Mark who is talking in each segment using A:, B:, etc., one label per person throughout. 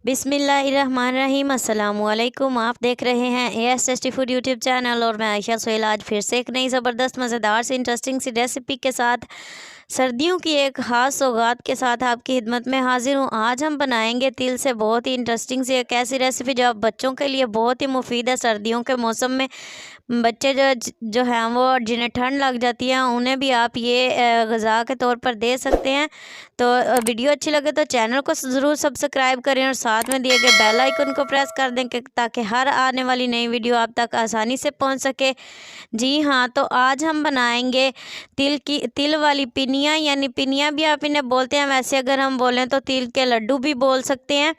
A: बिस्मिल्लाहिर्रहमानिर्रहीम। अस्सलामुअलैकुम। आप देख रहे हैं as tasty food YouTube channel और मैं आयशा सोहेल आज फिर से एक नई ज़बरदस्त मज़ेदार सी इंटरेस्टिंग सी रेसिपी के साथ सर्दियों की एक ख़ास सौगात के साथ आपकी खिदमत में हाजिर हूँ। आज हम बनाएंगे तिल से बहुत ही इंटरेस्टिंग सी एक ऐसी रेसिपी जो आप बच्चों के लिए बहुत ही मुफीद है। सर्दियों के मौसम में बच्चे जो हैं वो जिन्हें ठंड लग जाती है उन्हें भी आप ये ग़िज़ा के तौर पर दे सकते हैं। तो वीडियो अच्छी लगे तो चैनल को ज़रूर सब्सक्राइब करें और साथ में दिए गए बेल आइकन को प्रेस कर दें ताकि हर आने वाली नई वीडियो आप तक आसानी से पहुंच सके। जी हाँ, तो आज हम बनाएंगे तिल वाली पिनिया, यानी पिनिया भी आप इन्हें बोलते हैं। वैसे अगर हम बोलें तो तिल के लड्डू भी बोल सकते हैं।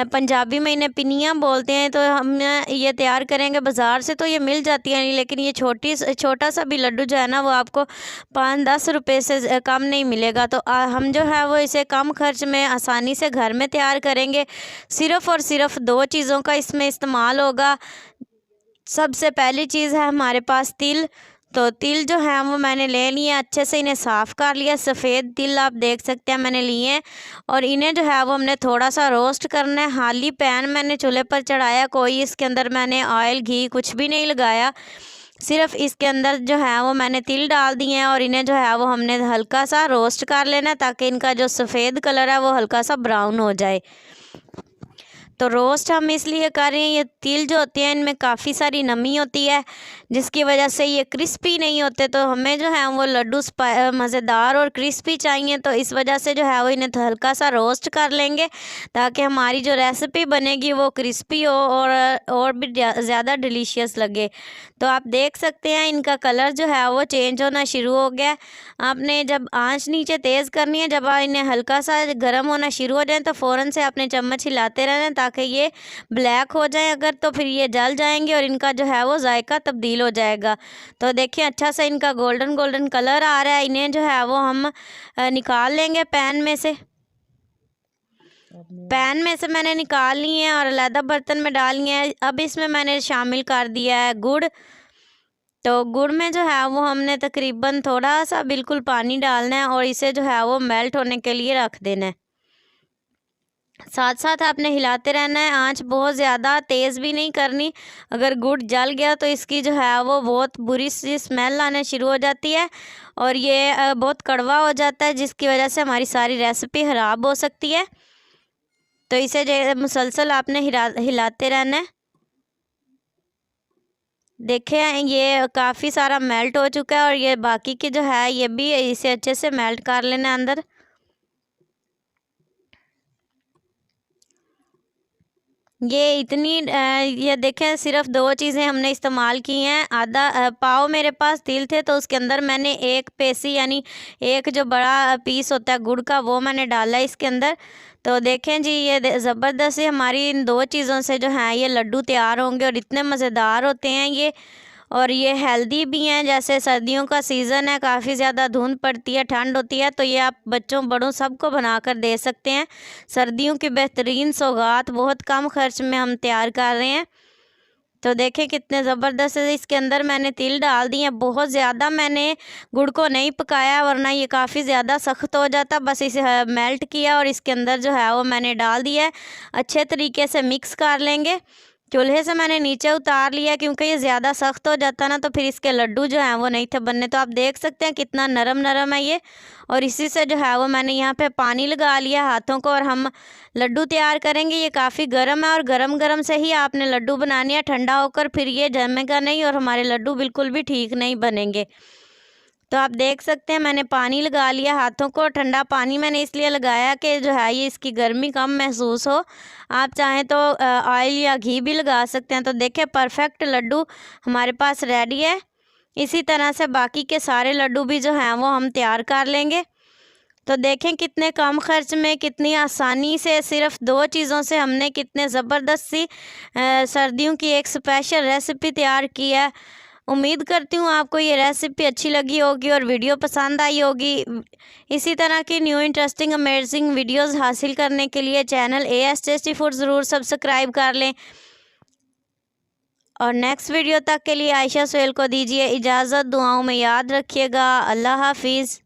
A: पंजाबी में इन्हें पिनिया बोलते हैं। तो हम ये तैयार करेंगे। बाज़ार से तो ये मिल जाती है, लेकिन ये छोटा सा भी लड्डू जो है ना वो आपको 5-10 रुपये से कम नहीं मिलेगा। तो हम जो है वो इसे कम खर्च में आसानी से घर में तैयार करेंगे। सिर्फ़ और सिर्फ 2 चीज़ों का इसमें इस्तेमाल होगा। सबसे पहली चीज़ है हमारे पास तिल। तो तिल जो है वो मैंने ले लिए, अच्छे से इन्हें साफ़ कर लिया। सफ़ेद तिल आप देख सकते हैं मैंने लिए हैं और इन्हें जो है वो हमने थोड़ा सा रोस्ट करना है। हाली पैन मैंने चूल्हे पर चढ़ाया, कोई इसके अंदर मैंने ऑयल घी कुछ भी नहीं लगाया। सिर्फ इसके अंदर जो है वो मैंने तिल डाल दिए हैं और इन्हें जो है वो हमने हल्का सा रोस्ट कर लेना ताकि इनका जो सफ़ेद कलर है वो हल्का सा ब्राउन हो जाए। तो रोस्ट हम इसलिए कर रहे हैं, ये तिल जो होते हैं इनमें काफ़ी सारी नमी होती है जिसकी वजह से ये क्रिस्पी नहीं होते। तो हमें जो है वो लड्डू मज़ेदार और क्रिस्पी चाहिए। तो इस वजह से जो है वो इन्हें हल्का सा रोस्ट कर लेंगे ताकि हमारी जो रेसिपी बनेगी वो क्रिस्पी हो और भी ज़्यादा डिलीशियस लगे। तो आप देख सकते हैं इनका कलर जो है वो चेंज होना शुरू हो गया। आपने जब आँच नीचे तेज़ करनी है, जब इन्हें हल्का सा गर्म होना शुरू हो जाए तो फ़ौरन से अपने चम्मच हिलाते रहना ताकि ये ब्लैक हो जाए। अगर तो फिर ये जल जाएंगे और इनका जो है वो जायका तब्दील हो जाएगा। तो देखिए अच्छा सा इनका गोल्डन कलर आ रहा है। इन्हें जो है वो हम निकाल लेंगे पैन में से। मैंने निकाल लिए हैं और अलग बर्तन में डाल लिए हैं। अब इसमें मैंने शामिल कर दिया है गुड़। तो गुड़ में जो है वो हमने तकरीबन थोड़ा सा बिल्कुल पानी डालना है और इसे जो है वो मेल्ट होने के लिए रख देना है। साथ साथ आपने हिलाते रहना है। आंच बहुत ज़्यादा तेज़ भी नहीं करनी। अगर गुड़ जल गया तो इसकी जो है वो बहुत बुरी सी स्मेल आना शुरू हो जाती है और ये बहुत कड़वा हो जाता है जिसकी वजह से हमारी सारी रेसिपी ख़राब हो सकती है। तो इसे जो मुसलसल आपने हिलाते रहना है। देखें ये काफ़ी सारा मेल्ट हो चुका है और ये बाकी की जो है ये भी इसे अच्छे से मेल्ट कर लेना अंदर। ये देखें सिर्फ 2 चीज़ें हमने इस्तेमाल की हैं। आधा पाव मेरे पास तिल थे तो उसके अंदर मैंने 1 पेसी यानी एक जो बड़ा पीस होता है गुड़ का वो मैंने डाला है इसके अंदर। तो देखें जी ये ज़बरदस्त ही हमारी इन 2 चीज़ों से जो है ये लड्डू तैयार होंगे और इतने मज़ेदार होते हैं ये। और ये हेल्दी भी हैं। जैसे सर्दियों का सीज़न है, काफ़ी ज़्यादा धुंध पड़ती है, ठंड होती है, तो ये आप बच्चों बड़ों सबको बनाकर दे सकते हैं। सर्दियों की बेहतरीन सौगात बहुत कम खर्च में हम तैयार कर रहे हैं। तो देखें कितने ज़बरदस्त है। इसके अंदर मैंने तिल डाल दिए हैं। बहुत ज़्यादा मैंने गुड़ को नहीं पकाया वरना ये काफ़ी ज़्यादा सख्त हो जाता। बस इसे मेल्ट किया और इसके अंदर जो है वो मैंने डाल दिया है। अच्छे तरीके से मिक्स कर लेंगे। चूल्हे से मैंने नीचे उतार लिया क्योंकि ये ज़्यादा सख्त हो जाता ना तो फिर इसके लड्डू जो हैं वो नहीं थे बनने। तो आप देख सकते हैं कितना नरम नरम है ये। और इसी से जो है वो मैंने यहाँ पे पानी लगा लिया हाथों को और हम लड्डू तैयार करेंगे। ये काफ़ी गर्म है और गरम गरम से ही आपने लड्डू बनानी है। ठंडा होकर फिर ये जमेगा नहीं और हमारे लड्डू बिल्कुल भी ठीक नहीं बनेंगे। तो आप देख सकते हैं मैंने पानी लगा लिया हाथों को। ठंडा पानी मैंने इसलिए लगाया कि जो है ये इसकी गर्मी कम महसूस हो। आप चाहें तो ऑयल या घी भी लगा सकते हैं। तो देखें परफेक्ट लड्डू हमारे पास रेडी है। इसी तरह से बाकी के सारे लड्डू भी जो हैं वो हम तैयार कर लेंगे। तो देखें कितने कम खर्च में कितनी आसानी से सिर्फ 2 चीज़ों से हमने कितने ज़बरदस्त सी सर्दियों की एक स्पेशल रेसिपी तैयार की है। उम्मीद करती हूँ आपको ये रेसिपी अच्छी लगी होगी और वीडियो पसंद आई होगी। इसी तरह की न्यू इंटरेस्टिंग अमेजिंग वीडियोस हासिल करने के लिए चैनल एएस टेस्टी फूड ज़रूर सब्सक्राइब कर लें। और नेक्स्ट वीडियो तक के लिए आयशा सोहेल को दीजिए इजाज़त। दुआओं में याद रखिएगा। अल्लाह हाफिज़।